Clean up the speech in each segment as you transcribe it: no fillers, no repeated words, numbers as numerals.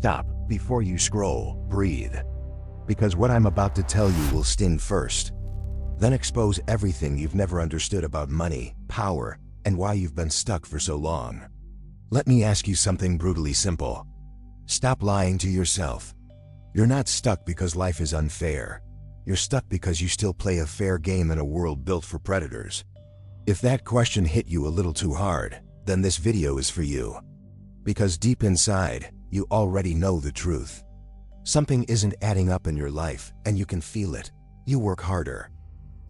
Stop before you scroll, breathe. Because what I'm about to tell you will sting first, then expose everything you've never understood about money, power, and why you've been stuck for so long. Let me ask you something brutally simple. Stop lying to yourself. You're not stuck because life is unfair. You're stuck because you still play a fair game in a world built for predators. If that question hit you a little too hard, then this video is for you. Because deep inside, you already know the truth. Something isn't adding up in your life, and you can feel it. You work harder.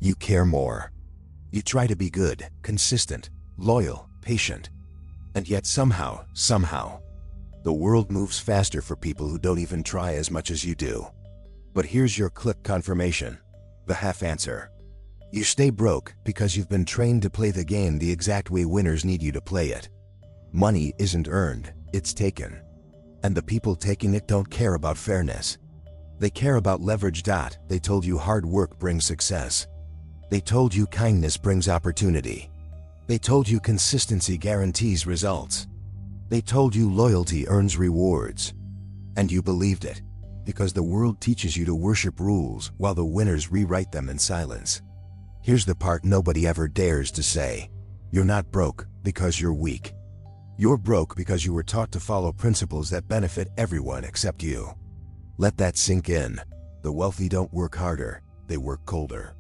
You care more. You try to be good, consistent, loyal, patient. And yet somehow, the world moves faster for people who don't even try as much as you do. But here's your click confirmation, the half answer. You stay broke because you've been trained to play the game the exact way winners need you to play it. Money isn't earned, it's taken. And the people taking it don't care about fairness. They care about leverage. They told you hard work brings success. They told you kindness brings opportunity. They told you consistency guarantees results. They told you loyalty earns rewards. And you believed it, because the world teaches you to worship rules while the winners rewrite them in silence. Here's the part nobody ever dares to say. You're not broke because you're weak. You're broke because you were taught to follow principles that benefit everyone except you. Let that sink in. The wealthy don't work harder, they work colder.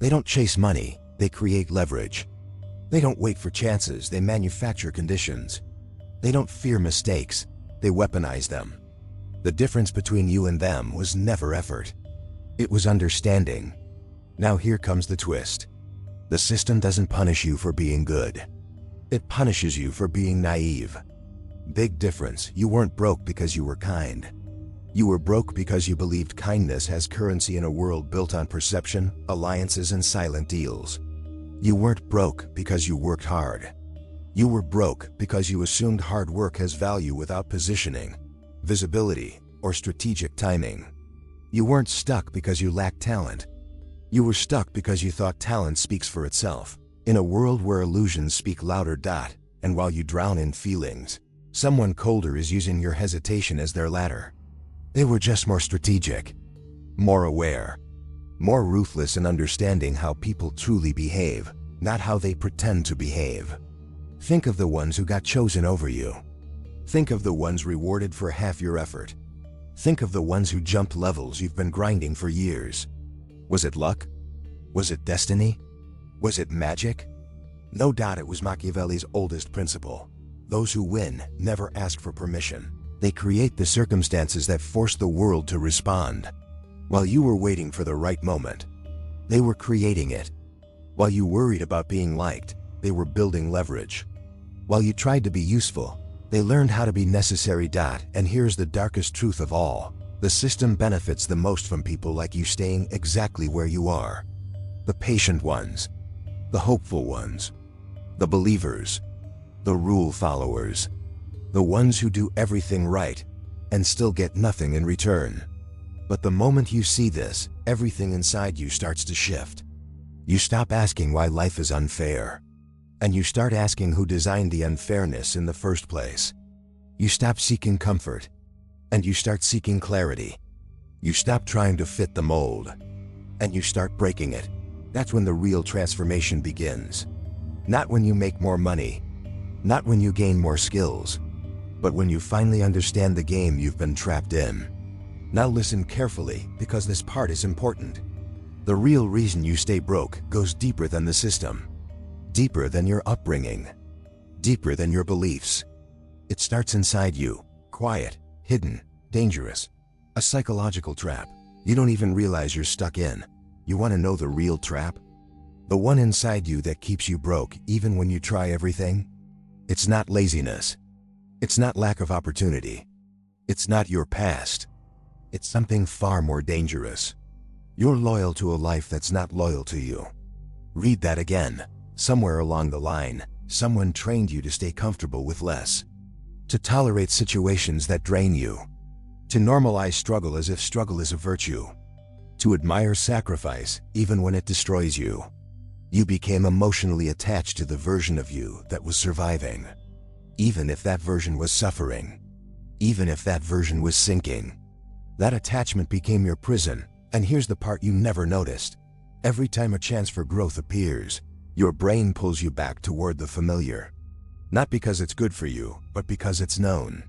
They don't chase money, they create leverage. They don't wait for chances, they manufacture conditions. They don't fear mistakes, they weaponize them. The difference between you and them was never effort. It was understanding. Now here comes the twist. The system doesn't punish you for being good. It punishes you for being naive. Big difference. You weren't broke because you were kind. You were broke because you believed kindness has currency in a world built on perception, alliances, and silent deals. You weren't broke because you worked hard. You were broke because you assumed hard work has value without positioning, visibility, or strategic timing. You weren't stuck because you lacked talent. You were stuck because you thought talent speaks for itself. In a world where illusions speak louder. And while you drown in feelings, someone colder is using your hesitation as their ladder. They were just more strategic, more aware, more ruthless in understanding how people truly behave, not how they pretend to behave. Think of the ones who got chosen over you. Think of the ones rewarded for half your effort. Think of the ones who jumped levels you've been grinding for years. Was it luck? Was it destiny? Was it magic? No doubt it was Machiavelli's oldest principle. Those who win never ask for permission. They create the circumstances that force the world to respond. While you were waiting for the right moment, they were creating it. While you worried about being liked, they were building leverage. While you tried to be useful, they learned how to be necessary. And here's the darkest truth of all. The system benefits the most from people like you staying exactly where you are. The patient ones, the hopeful ones, the believers, the rule followers, the ones who do everything right and still get nothing in return. But the moment you see this, everything inside you starts to shift. You stop asking why life is unfair, and you start asking who designed the unfairness in the first place. You stop seeking comfort, and you start seeking clarity. You stop trying to fit the mold, and you start breaking it. That's when the real transformation begins. Not when you make more money, not when you gain more skills, but when you finally understand the game you've been trapped in. Now listen carefully, because this part is important. The real reason you stay broke goes deeper than the system, deeper than your upbringing, deeper than your beliefs. It starts inside you, quiet, hidden, dangerous, a psychological trap you don't even realize you're stuck in. You want to know the real trap? The one inside you that keeps you broke even when you try everything? It's not laziness. It's not lack of opportunity. It's not your past. It's something far more dangerous. You're loyal to a life that's not loyal to you. Read that again. Somewhere along the line, someone trained you to stay comfortable with less, to tolerate situations that drain you, to normalize struggle as if struggle is a virtue, to admire sacrifice even when it destroys you. You became emotionally attached to the version of you that was surviving, even if that version was suffering, even if that version was sinking. That attachment became your prison, and here's the part you never noticed. Every time a chance for growth appears, your brain pulls you back toward the familiar. Not because it's good for you, but because it's known.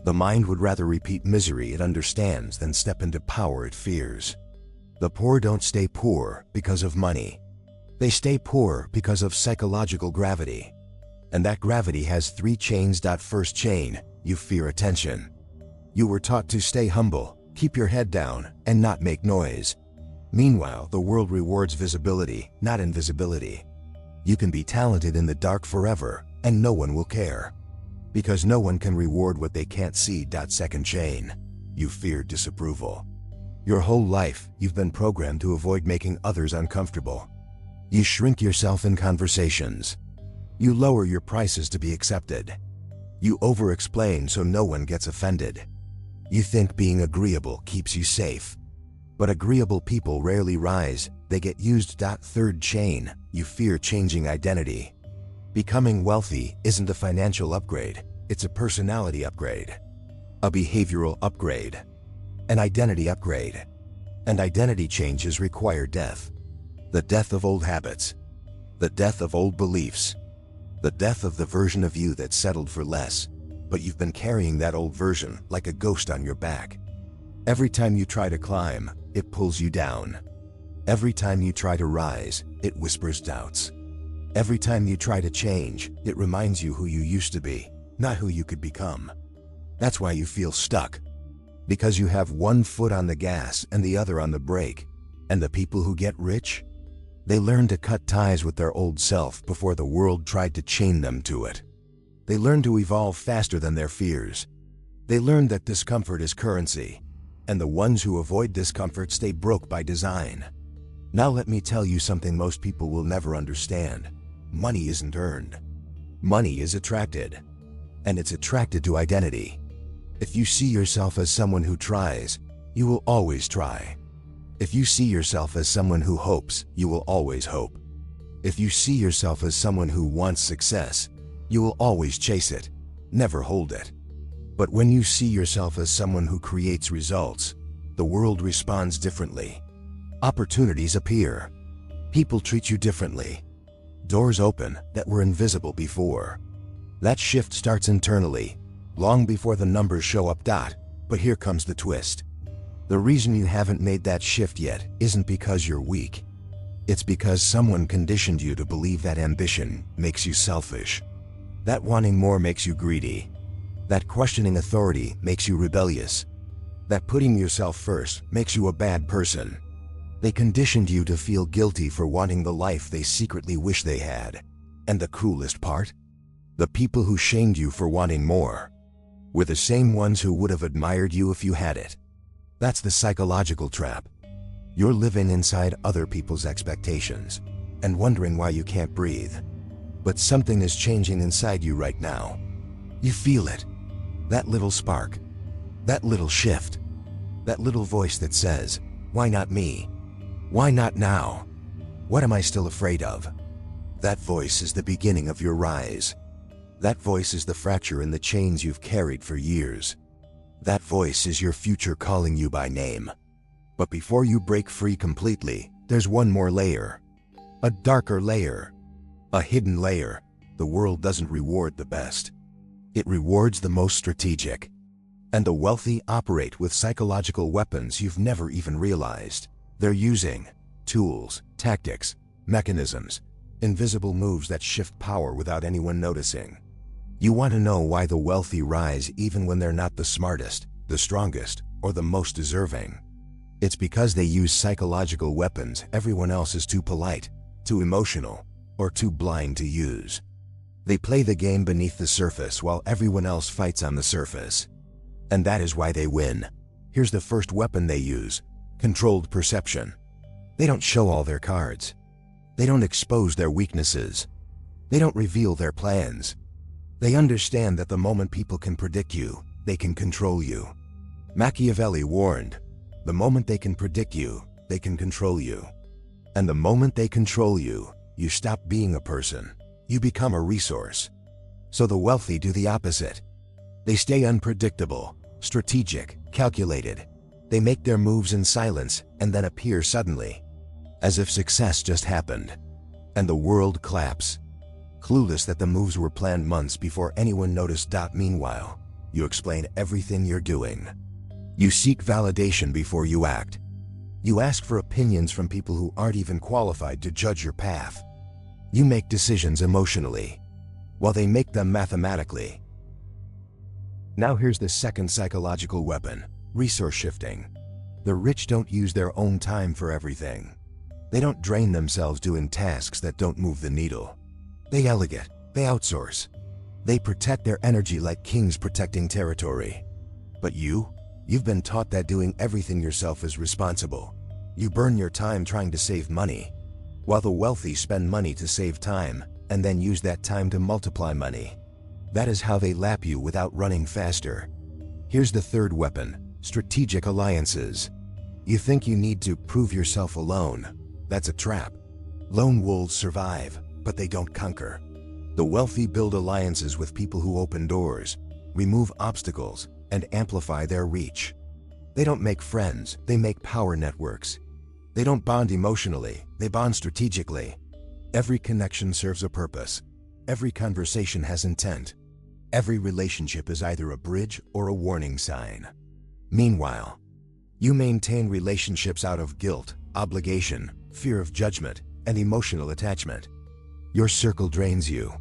The mind would rather repeat misery it understands than step into power it fears. The poor don't stay poor because of money. They stay poor because of psychological gravity. And that gravity has 3 chains. First chain, you fear attention. You were taught to stay humble, keep your head down, and not make noise. Meanwhile, the world rewards visibility, not invisibility. You can be talented in the dark forever, and no one will care. Because no one can reward what they can't see. Second chain, you fear disapproval. Your whole life, you've been programmed to avoid making others uncomfortable. You shrink yourself in conversations. You lower your prices to be accepted. You over-explain so no one gets offended. You think being agreeable keeps you safe. But agreeable people rarely rise, they get used. Third chain, you fear changing identity. Becoming wealthy isn't a financial upgrade, it's a personality upgrade. A behavioral upgrade. An identity upgrade. And identity changes require death. The death of old habits. The death of old beliefs. The death of the version of you that settled for less, but you've been carrying that old version like a ghost on your back. Every time you try to climb, it pulls you down. Every time you try to rise, it whispers doubts. Every time you try to change, it reminds you who you used to be, not who you could become. That's why you feel stuck. Because you have one foot on the gas and the other on the brake. And the people who get rich? They learn to cut ties with their old self before the world tried to chain them to it. They learn to evolve faster than their fears. They learn that discomfort is currency. And the ones who avoid discomfort stay broke by design. Now let me tell you something most people will never understand. Money isn't earned. Money is attracted. And it's attracted to identity. If you see yourself as someone who tries, you will always try. If you see yourself as someone who hopes, you will always hope. If you see yourself as someone who wants success, you will always chase it, never hold it. But when you see yourself as someone who creates results, the world responds differently. Opportunities appear. People treat you differently. Doors open that were invisible before. That shift starts internally, long before the numbers show up. But here comes the twist. The reason you haven't made that shift yet isn't because you're weak. It's because someone conditioned you to believe that ambition makes you selfish. That wanting more makes you greedy. That questioning authority makes you rebellious. That putting yourself first makes you a bad person. They conditioned you to feel guilty for wanting the life they secretly wish they had. And the cruelest part? The people who shamed you for wanting more were the same ones who would have admired you if you had it. That's the psychological trap. You're living inside other people's expectations and wondering why you can't breathe. But something is changing inside you right now. You feel it. That little spark. That little shift. That little voice that says, "Why not me? Why not now? What am I still afraid of?" That voice is the beginning of your rise. That voice is the fracture in the chains you've carried for years. That voice is your future calling you by name. But before you break free completely, there's one more layer. A darker layer. A hidden layer. The world doesn't reward the best. It rewards the most strategic. And the wealthy operate with psychological weapons you've never even realized. They're using tools, tactics, mechanisms, invisible moves that shift power without anyone noticing. You want to know why the wealthy rise even when they're not the smartest, the strongest, or the most deserving? It's because they use psychological weapons everyone else is too polite, too emotional, or too blind to use. They play the game beneath the surface while everyone else fights on the surface. And that is why they win. Here's the first weapon they use: controlled perception. They don't show all their cards. They don't expose their weaknesses. They don't reveal their plans. They understand that the moment people can predict you, they can control you. Machiavelli warned, the moment they can predict you, they can control you. And the moment they control you, you stop being a person. You become a resource. So the wealthy do the opposite. They stay unpredictable, strategic, calculated. They make their moves in silence and then appear suddenly, as if success just happened. And the world claps, clueless that the moves were planned months before anyone noticed. Meanwhile, you explain everything you're doing. You seek validation before you act. You ask for opinions from people who aren't even qualified to judge your path. You make decisions emotionally, while they make them mathematically. Now here's the second psychological weapon: resource shifting. The rich don't use their own time for everything. They don't drain themselves doing tasks that don't move the needle. They delegate, they outsource. They protect their energy like kings protecting territory. But you've been taught that doing everything yourself is responsible. You burn your time trying to save money, while the wealthy spend money to save time and then use that time to multiply money. That is how they lap you without running faster. Here's the third weapon: strategic alliances. You think you need to prove yourself alone. That's a trap. Lone wolves survive, but they don't conquer. The wealthy build alliances with people who open doors, remove obstacles, and amplify their reach. They don't make friends, they make power networks. They don't bond emotionally, they bond strategically. Every connection serves a purpose. Every conversation has intent. Every relationship is either a bridge or a warning sign. Meanwhile, you maintain relationships out of guilt, obligation, fear of judgment, and emotional attachment. Your circle drains you.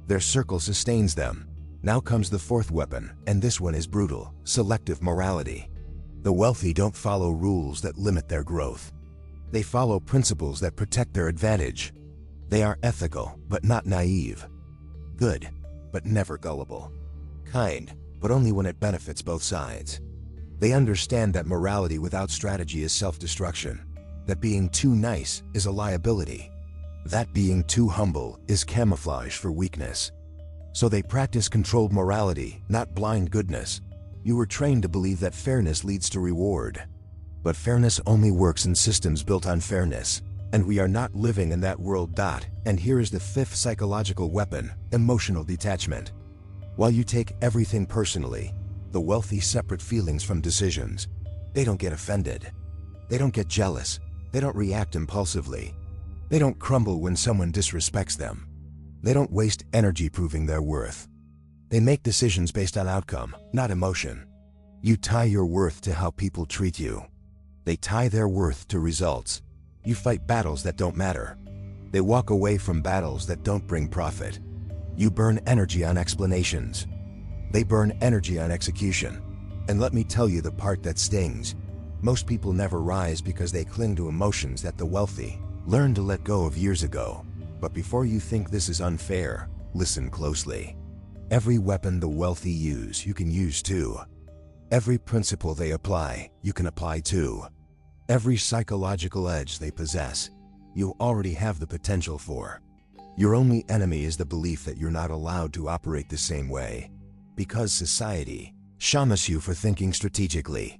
Their circle sustains them. Now comes the fourth weapon, and this one is brutal: selective morality. The wealthy don't follow rules that limit their growth. They follow principles that protect their advantage. They are ethical, but not naive. Good, but never gullible. Kind, but only when it benefits both sides. They understand that morality without strategy is self-destruction. That being too nice is a liability. That being too humble is camouflage for weakness. So they practice controlled morality, not blind goodness. You were trained to believe that fairness leads to reward. But fairness only works in systems built on fairness. And we are not living in that world. And here is the fifth psychological weapon: emotional detachment. While you take everything personally, the wealthy separate feelings from decisions. They don't get offended. They don't get jealous. They don't react impulsively. They don't crumble when someone disrespects them. They don't waste energy proving their worth. They make decisions based on outcome, not emotion. You tie your worth to how people treat you. They tie their worth to results. You fight battles that don't matter. They walk away from battles that don't bring profit. You burn energy on explanations. They burn energy on execution. And let me tell you the part that stings. Most people never rise because they cling to emotions that the wealthy learned to let go of years ago. But before you think this is unfair, listen closely. Every weapon the wealthy use, you can use too. Every principle they apply, you can apply too. Every psychological edge they possess, you already have the potential for. Your only enemy is the belief that you're not allowed to operate the same way. Because society shames you for thinking strategically.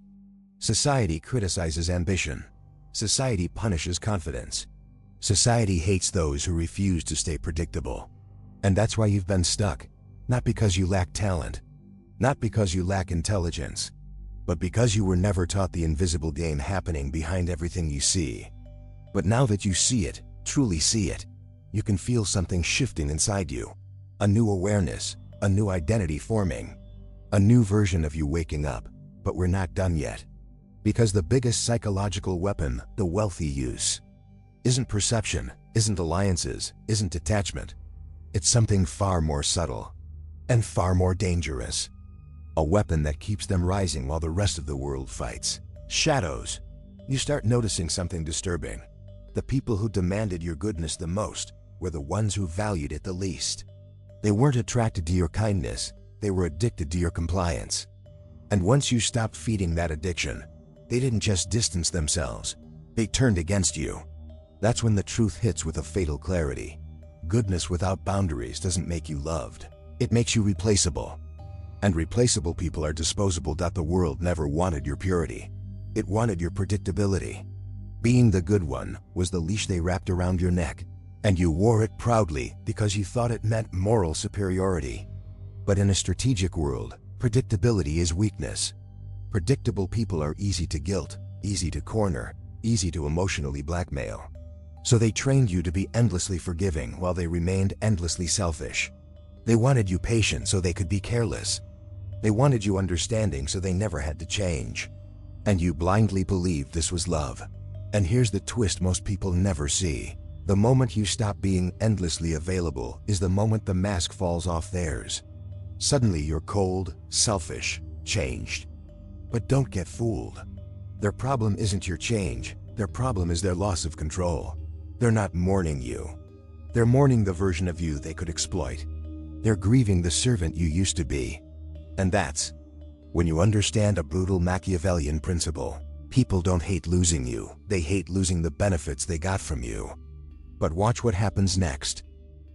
Society criticizes ambition. Society punishes confidence. Society hates those who refuse to stay predictable. And that's why you've been stuck. Not because you lack talent. Not because you lack intelligence. But because you were never taught the invisible game happening behind everything you see. But now that you see it, truly see it, you can feel something shifting inside you. A new awareness, a new identity forming. A new version of you waking up. But we're not done yet. Because the biggest psychological weapon the wealthy use isn't perception, isn't alliances, isn't detachment. It's something far more subtle and far more dangerous. A weapon that keeps them rising while the rest of the world fights. Shadows. You start noticing something disturbing. The people who demanded your goodness the most were the ones who valued it the least. They weren't attracted to your kindness, they were addicted to your compliance. And once you stopped feeding that addiction, they didn't just distance themselves, they turned against you. That's when the truth hits with a fatal clarity. Goodness without boundaries doesn't make you loved. It makes you replaceable. And replaceable people are disposable. The world never wanted your purity. It wanted your predictability. Being the good one was the leash they wrapped around your neck, and you wore it proudly because you thought it meant moral superiority. But in a strategic world, Predictability is weakness. Predictable people are easy to guilt, easy to corner, easy to emotionally blackmail. So they trained you to be endlessly forgiving while they remained endlessly selfish. They wanted you patient so they could be careless. They wanted you understanding so they never had to change. And you blindly believed this was love. And here's the twist most people never see. The moment you stop being endlessly available is the moment the mask falls off theirs. Suddenly you're cold, selfish, changed. But don't get fooled. Their problem isn't your change. Their problem is their loss of control. They're not mourning you. They're mourning the version of you they could exploit. They're grieving the servant you used to be. And that's when you understand a brutal Machiavellian principle. People don't hate losing you. They hate losing the benefits they got from you. But watch what happens next.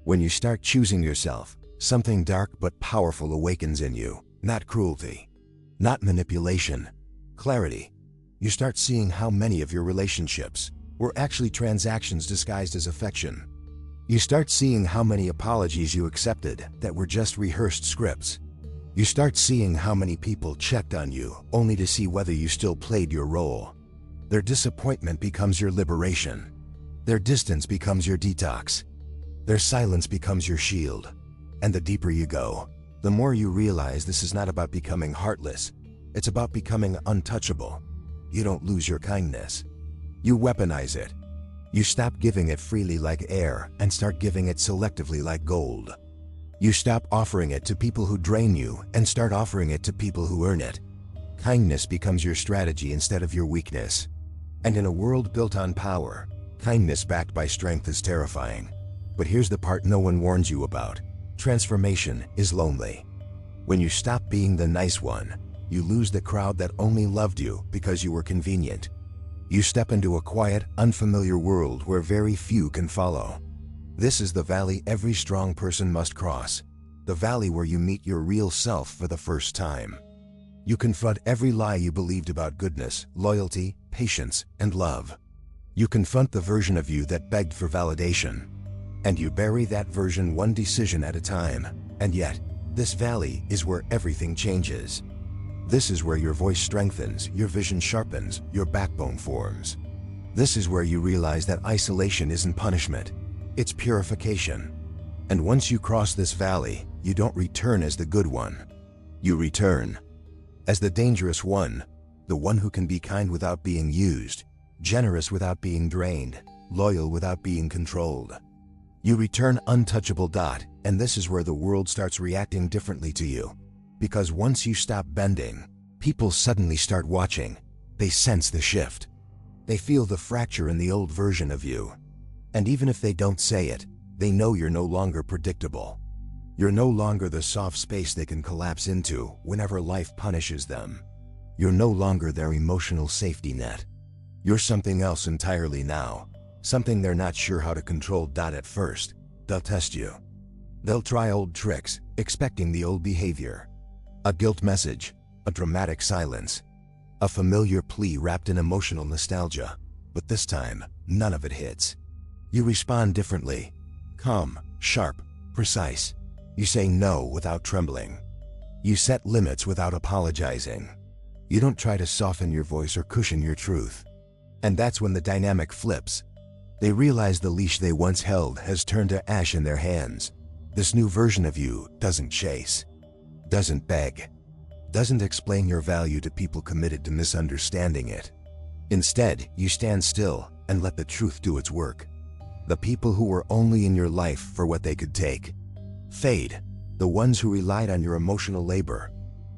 When you start choosing yourself, something dark but powerful awakens in you. Not cruelty, not manipulation, clarity. You start seeing how many of your relationships were actually transactions disguised as affection. You start seeing how many apologies you accepted that were just rehearsed scripts. You start seeing how many people checked on you only to see whether you still played your role. Their disappointment becomes your liberation. Their distance becomes your detox. Their silence becomes your shield. And the deeper you go, the more you realize this is not about becoming heartless. It's about becoming untouchable. You don't lose your kindness. You weaponize it. You stop giving it freely like air and start giving it selectively like gold. You stop offering it to people who drain you and start offering it to people who earn it. Kindness becomes your strategy instead of your weakness. And in a world built on power, kindness backed by strength is terrifying. But here's the part no one warns you about. Transformation is lonely. When you stop being the nice one, you lose the crowd that only loved you because you were convenient. You step into a quiet, unfamiliar world where very few can follow. This is the valley every strong person must cross. The valley where you meet your real self for the first time. You confront every lie you believed about goodness, loyalty, patience, and love. You confront the version of you that begged for validation. And you bury that version one decision at a time. And yet, this valley is where everything changes. This is where your voice strengthens, your vision sharpens, your backbone forms. This is where you realize that isolation isn't punishment, it's purification. And once you cross this valley, you don't return as the good one. You return as the dangerous one, the one who can be kind without being used, generous without being drained, loyal without being controlled. You return untouchable. And this is where the world starts reacting differently to you. Because once you stop bending, people suddenly start watching. They sense the shift. They feel the fracture in the old version of you. And even if they don't say it, they know you're no longer predictable. You're no longer the soft space they can collapse into whenever life punishes them. You're no longer their emotional safety net. You're something else entirely now. Something they're not sure how to control. At first, they'll test you. They'll try old tricks, expecting the old behavior. A guilt message, a dramatic silence, a familiar plea wrapped in emotional nostalgia. But this time, none of it hits. You respond differently. Calm, sharp, precise. You say no without trembling. You set limits without apologizing. You don't try to soften your voice or cushion your truth. And that's when the dynamic flips. They realize the leash they once held has turned to ash in their hands. This new version of you doesn't chase, doesn't beg, doesn't explain your value to people committed to misunderstanding it. Instead, you stand still and let the truth do its work. The people who were only in your life for what they could take fade. The ones who relied on your emotional labor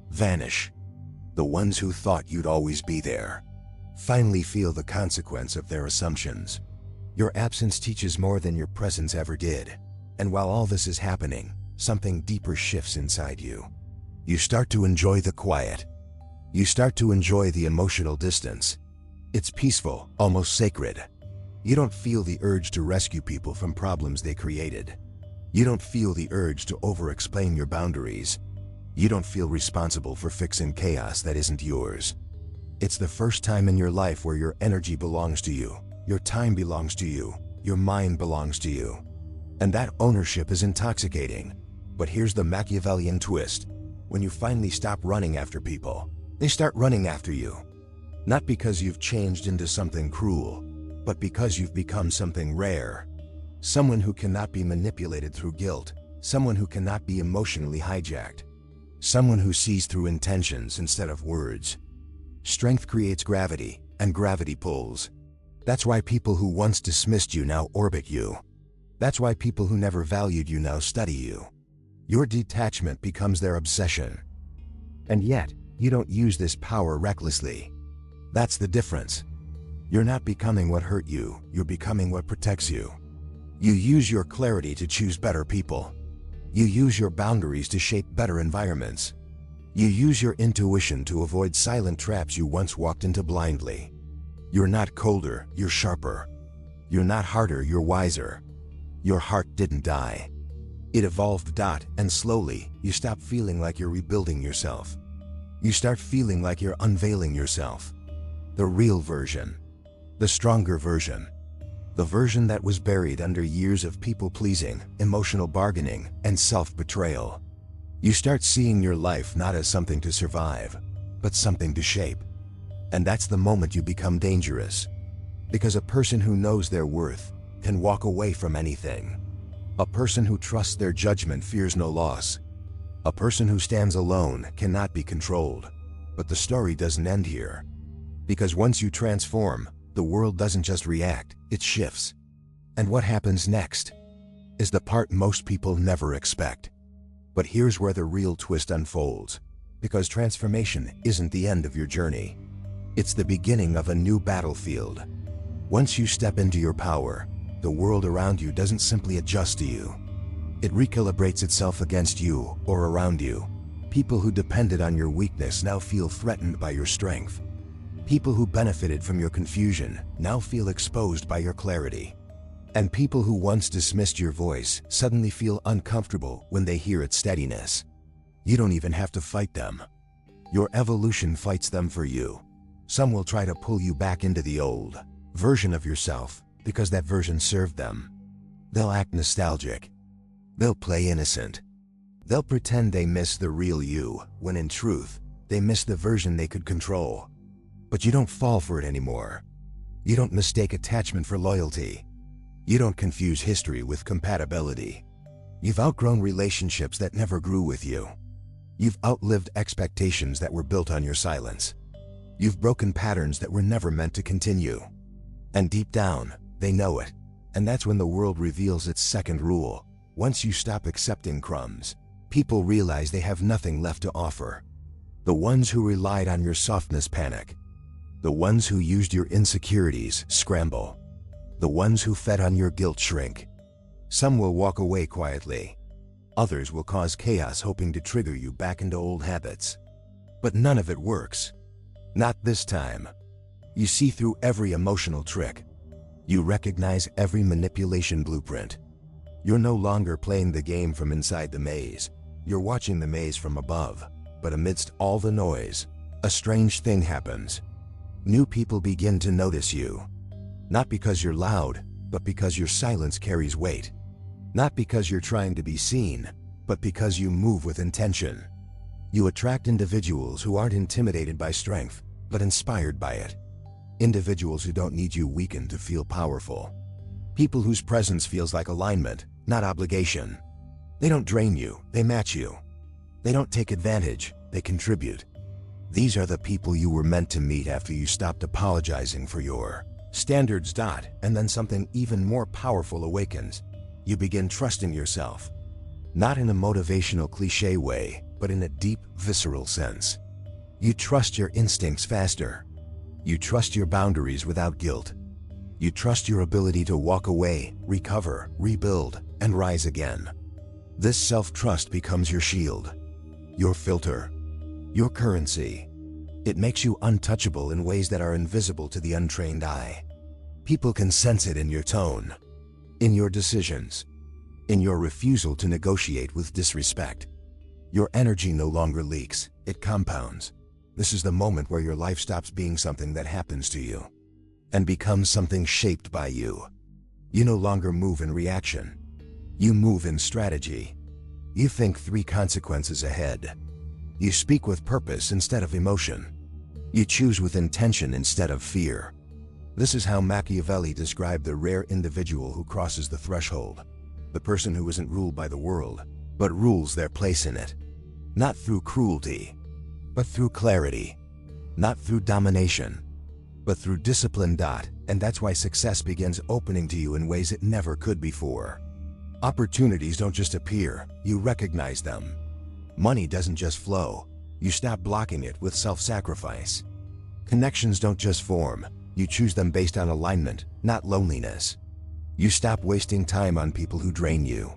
vanish. The ones who thought you'd always be there finally feel the consequence of their assumptions. Your absence teaches more than your presence ever did. And while all this is happening, something deeper shifts inside you. You start to enjoy the quiet. You start to enjoy the emotional distance. It's peaceful, almost sacred. You don't feel the urge to rescue people from problems they created. You don't feel the urge to over-explain your boundaries. You don't feel responsible for fixing chaos that isn't yours. It's the first time in your life where your energy belongs to you, your time belongs to you, your mind belongs to you. And that ownership is intoxicating. But here's the Machiavellian twist. when you finally stop running after people. They start running after you. Not because you've changed into something cruel, but because you've become something rare. Someone who cannot be manipulated through guilt. Someone who cannot be emotionally hijacked. Someone who sees through intentions instead of words. Strength creates gravity, and gravity pulls. That's why people who once dismissed you now orbit you. That's why people who never valued you now study you. Your detachment becomes their obsession. And yet, you don't use this power recklessly. That's the difference. You're not becoming what hurt you, you're becoming what protects you. You use your clarity to choose better people. You use your boundaries to shape better environments. You use your intuition to avoid silent traps you once walked into blindly. You're not colder, you're sharper. You're not harder, you're wiser. Your heart didn't die. It evolved. And slowly, you stop feeling like you're rebuilding yourself. You start feeling like you're unveiling yourself. The real version. The stronger version. The version that was buried under years of people-pleasing, emotional bargaining, and self-betrayal. You start seeing your life not as something to survive, but something to shape. And that's the moment you become dangerous. Because a person who knows their worth can walk away from anything. A person who trusts their judgment fears no loss. A person who stands alone cannot be controlled. But the story doesn't end here. Because once you transform, the world doesn't just react, it shifts. And what happens next is the part most people never expect. But here's where the real twist unfolds. Because transformation isn't the end of your journey. It's the beginning of a new battlefield. Once you step into your power, the world around you doesn't simply adjust to you. It recalibrates itself against you or around you. People who depended on your weakness now feel threatened by your strength. People who benefited from your confusion now feel exposed by your clarity. And people who once dismissed your voice suddenly feel uncomfortable when they hear its steadiness. You don't even have to fight them. Your evolution fights them for you. Some will try to pull you back into the old version of yourself because that version served them. They'll act nostalgic. They'll play innocent. They'll pretend they miss the real you, when in truth, they miss the version they could control. But you don't fall for it anymore. You don't mistake attachment for loyalty. You don't confuse history with compatibility. You've outgrown relationships that never grew with you. You've outlived expectations that were built on your silence. You've broken patterns that were never meant to continue. And deep down, they know it. And that's when the world reveals its second rule. Once you stop accepting crumbs, people realize they have nothing left to offer. The ones who relied on your softness panic. The ones who used your insecurities scramble. The ones who fed on your guilt shrink. Some will walk away quietly. Others will cause chaos hoping to trigger you back into old habits. But none of it works. Not this time. You see through every emotional trick. You recognize every manipulation blueprint. You're no longer playing the game from inside the maze. You're watching the maze from above. But amidst all the noise, a strange thing happens. New people begin to notice you. Not because you're loud, but because your silence carries weight. Not because you're trying to be seen, but because you move with intention. You attract individuals who aren't intimidated by strength, but inspired by it. Individuals who don't need you weakened to feel powerful. People whose presence feels like alignment, not obligation. They don't drain you, they match you. They don't take advantage, they contribute. These are the people you were meant to meet after you stopped apologizing for your standards. And then something even more powerful awakens. You begin trusting yourself. Not in a motivational cliché way, but in a deep, visceral sense. You trust your instincts faster. You trust your boundaries without guilt. You trust your ability to walk away, recover, rebuild, and rise again. This self-trust becomes your shield, your filter, your currency. It makes you untouchable in ways that are invisible to the untrained eye. People can sense it in your tone, in your decisions, in your refusal to negotiate with disrespect. Your energy no longer leaks, it compounds. This is the moment where your life stops being something that happens to you and becomes something shaped by you. You no longer move in reaction. You move in strategy. You think 3 consequences ahead. You speak with purpose instead of emotion. You choose with intention instead of fear. This is how Machiavelli described the rare individual who crosses the threshold. The person who isn't ruled by the world, but rules their place in it. Not through cruelty, but through clarity. Not through domination, but through discipline. And that's why success begins opening to you in ways it never could before. Opportunities don't just appear, you recognize them. Money doesn't just flow, you stop blocking it with self-sacrifice. Connections don't just form, you choose them based on alignment, not loneliness. You stop wasting time on people who drain you.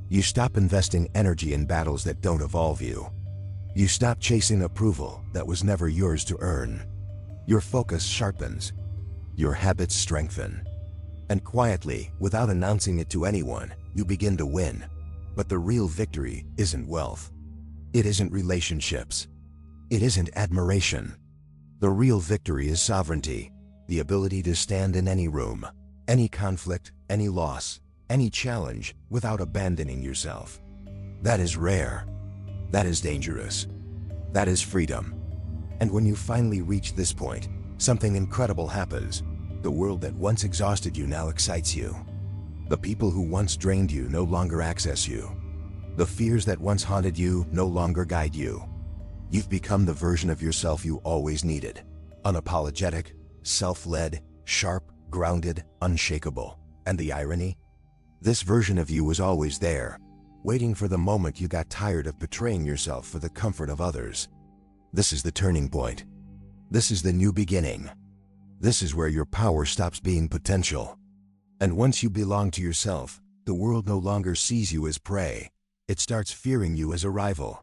You stop investing energy in battles that don't evolve you. You stop chasing approval that was never yours to earn. Your focus sharpens. Your habits strengthen. And quietly, without announcing it to anyone, you begin to win. But the real victory isn't wealth. It isn't relationships. It isn't admiration. The real victory is sovereignty, the ability to stand in any room, any conflict, any loss, any challenge without abandoning yourself. That is rare. That is dangerous. That is freedom. And when you finally reach this point, something incredible happens. The world that once exhausted you now excites you. The people who once drained you no longer access you. The fears that once haunted you no longer guide you. You've become the version of yourself you always needed. Unapologetic, self-led, sharp, grounded, unshakable. And the irony? This version of you was always there, waiting for the moment you got tired of betraying yourself for the comfort of others. This is the turning point. This is the new beginning. This is where your power stops being potential. And once you belong to yourself, the world no longer sees you as prey. It starts fearing you as a rival.